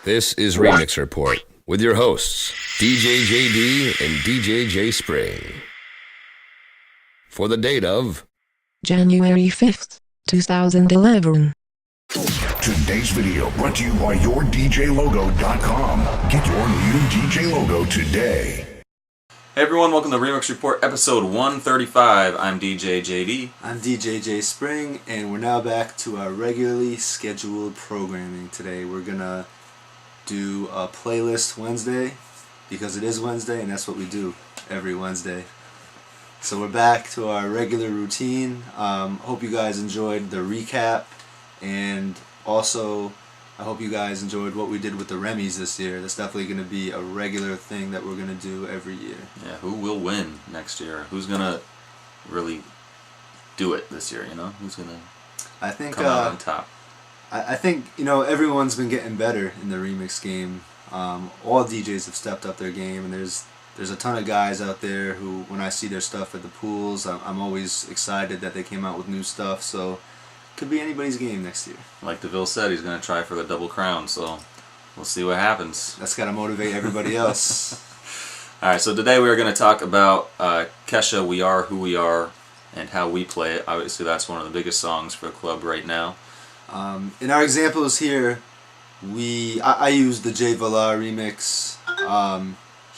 This is Remix Report with your hosts, DJ JD and DJ J Spring. For the date of January 5th, 2011. Today's video brought to you by YourDJLogo.com. Get your new DJ logo today. Hey everyone, welcome to Remix Report episode 135. I'm DJ JD. I'm DJ J Spring, and we're now back to our regularly scheduled programming. Today we're gonna do a playlist Wednesday, because it is Wednesday and that's what we do every Wednesday. So we're back to our regular routine. Hope you guys enjoyed the recap, and also I hope you guys enjoyed what we did with the Remy's this year. That's definitely going to be a regular thing that we're going to do every year. Yeah, who will win next year? Who's going to really do it this year, you know? Who's going to come out on top? I think, you know, everyone's been getting better in the remix game. All DJs have stepped up their game, and there's a ton of guys out there who, when I see their stuff at the pools, I'm always excited that they came out with new stuff. So could be anybody's game next year. Like Deville said, he's going to try for the double crown, so we'll see what happens. That's got to motivate everybody else. Alright, so today we are going to talk about Kesha, We Are Who We Are, and how we play it. Obviously that's one of the biggest songs for the club right now. In our examples here, I used the Velar remix.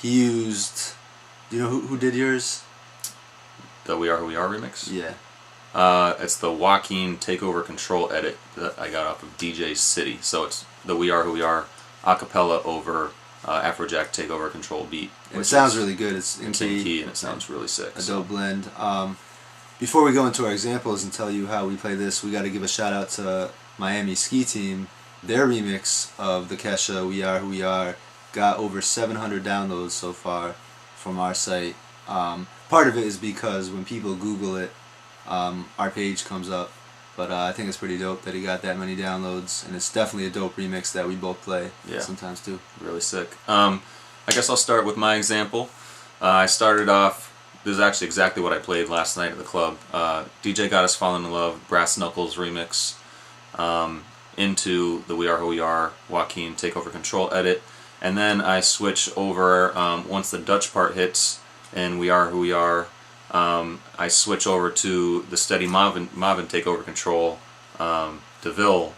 He used, do you know who did yours? The We Are Who We Are remix? Yeah. It's the Joaquin Takeover Control edit that I got off of DJ City. So it's the We Are Who We Are acapella over Afrojack Takeover Control beat. And it sounds really good. It's in key and it sounds really sick. A dope blend. Before we go into our examples and tell you how we play this, we got to give a shout out to Miami Ski Team. Their remix of the Kesha We Are Who We Are got over 700 downloads so far from our site. Part of it is because when people Google it, our page comes up, but I think it's pretty dope that he got that many downloads, and it's definitely a dope remix that we both play sometimes too. Really sick. I guess I'll start with my example. I started off, this is actually exactly what I played last night at the club. DJ Got Us Falling in Love, Brass Knuckles remix, into the We Are Who We Are Joaquin Takeover Control edit, and then I switch over, once the Dutch part hits and We Are Who We Are, I switch over to the steady Mobbin Takeover Control Deville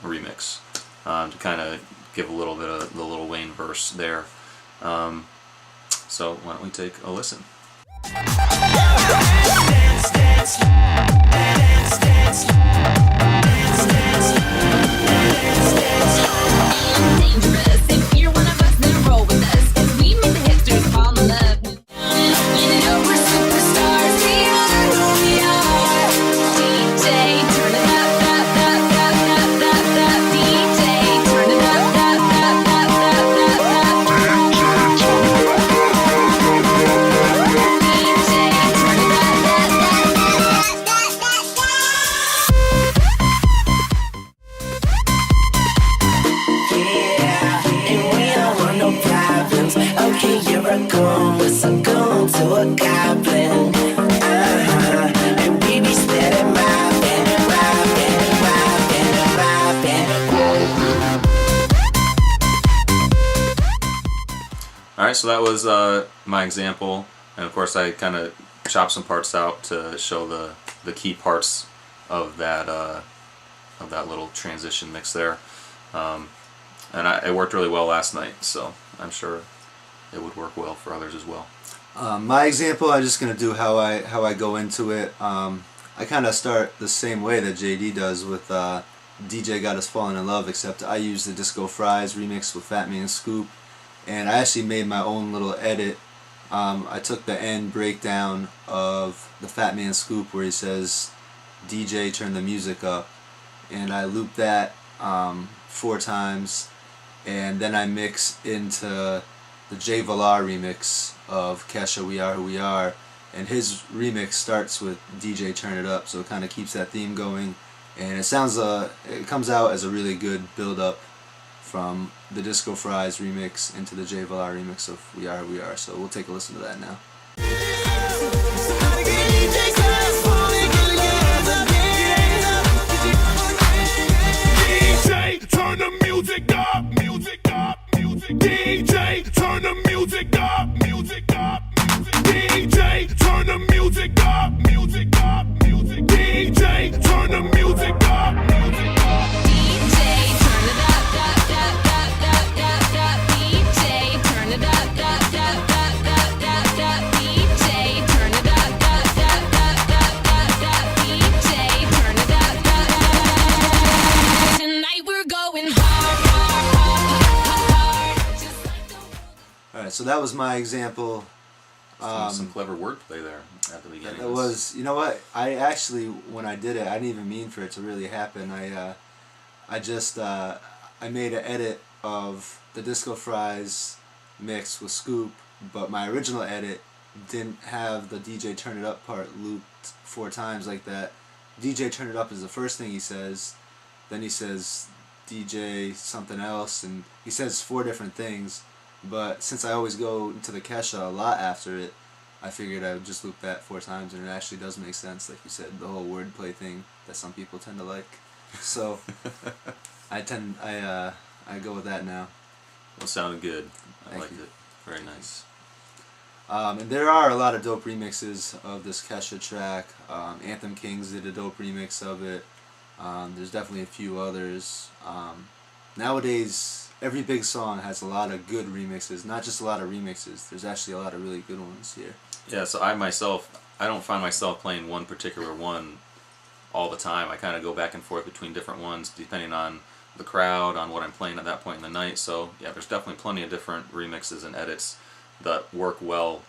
remix, to kind of give a little bit of the Lil Wayne verse there. So why don't we take a listen? Dance, dance, dance, dance, dance, dance, dangerous. If you're one of us, then roll with us, 'cause we made the hipsters fall in love. You know we're superstars. We are who we are. DJ, turn it up, up, up, up, up, up, up. DJ, turn it up, up, up, up, up, up, up. DJ, turn it up, yeah, and we don't want no problems. Okay, you're a goon, so go to a goblin. And we be steady mobbing, mobbing, mobbing, mobbing. Alright, so that was my example, and of course I kind of chopped some parts out to show the key parts of that little transition mix there, and it worked really well last night, so I'm sure it would work well for others as well. My example, I'm just gonna do how I go into it. I kind of start the same way that JD does with DJ Got Us Falling in Love, except I use the Disco Fries remix with Fat Man Scoop, and I actually made my own little edit. I took the end breakdown of the Fat Man Scoop where he says, DJ turn the music up, and I loop that 4 times, and then I mix into the Velar remix of Kesha We Are Who We Are, and his remix starts with DJ Turn It Up, so it kind of keeps that theme going, and it comes out as a really good build up from the Disco Fries remix into the Velar remix of We Are Who We Are. So we'll take a listen to that now. DJ, turn the music up, music up. right, so that was my example. Some clever wordplay there at the beginning. That was, you know what? I actually, when I did it, I didn't even mean for it to really happen. I made an edit of the Disco Fries mix with Scoop, but my original edit didn't have the DJ Turn It Up part looped 4 times like that. DJ Turn It Up is the first thing he says, then he says DJ something else, and he says 4 different things. But since I always go into the Kesha a lot after it, I figured I would just loop that 4 times, and it actually does make sense, like you said, the whole wordplay thing that some people tend to like. So I go with that now. Well, sounded good. I Thank liked you. it. Very nice. And there are a lot of dope remixes of this Kesha track. Anthem Kings did a dope remix of it. There's definitely a few others. Nowadays, every big song has a lot of good remixes, not just a lot of remixes. There's actually a lot of really good ones here. Yeah, so I don't find myself playing one particular one all the time. I kind of go back and forth between different ones depending on the crowd, on what I'm playing at that point in the night. So yeah, there's definitely plenty of different remixes and edits that work well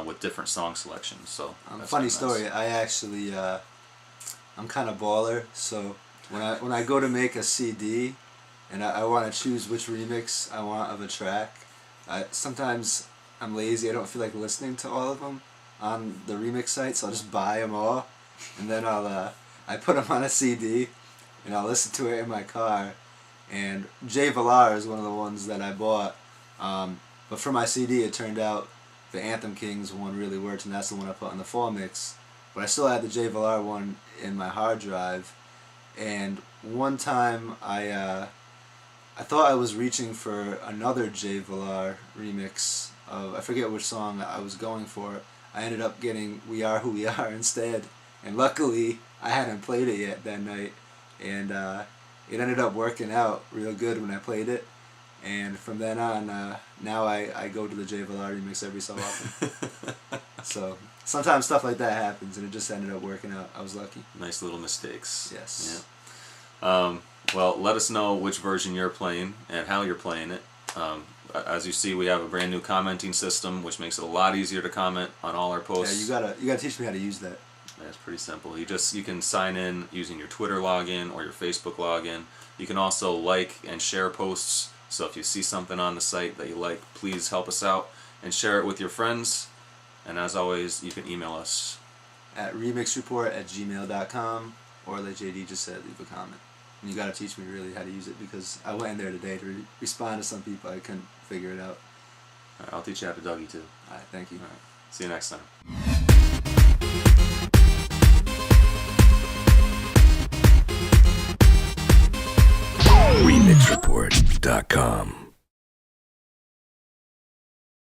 with different song selections. So that's funny nice. story. I actually I'm kind of baller. So when I go to make a CD, and I want to choose which remix I want of a track, sometimes I'm lazy. I don't feel like listening to all of them on the remix site, so I'll just buy them all, and then I put them on a CD, and I'll listen to it in my car. And Velar is one of the ones that I bought, but for my CD it turned out the Anthem Kings one really worked, and that's the one I put on the fall mix. But I still had the Velar one in my hard drive, and one time I thought I was reaching for another Velar remix of, I forget which song I was going for. I ended up getting We Are Who We Are instead, and luckily I hadn't played it yet that night, and it ended up working out real good when I played it. And from then on, now I go to the Velar remix every so often. So sometimes stuff like that happens, and it just ended up working out. I was lucky. Nice little mistakes. Yes. Yeah. Well, let us know which version you're playing and how you're playing it. As you see, we have a brand new commenting system, which makes it a lot easier to comment on all our posts. Yeah, you gotta teach me how to use that. That's pretty simple. You can sign in using your Twitter login or your Facebook login. You can also like and share posts. So if you see something on the site that you like, please help us out and share it with your friends. And as always, you can email us at remixreport@gmail.com, or like JD just said, leave a comment. And you got to teach me really how to use it, because I went in there today to respond to some people. I couldn't figure it out. All right, I'll teach you how to Dougie too. All right, thank you. All right, see you next time. Remixreport.com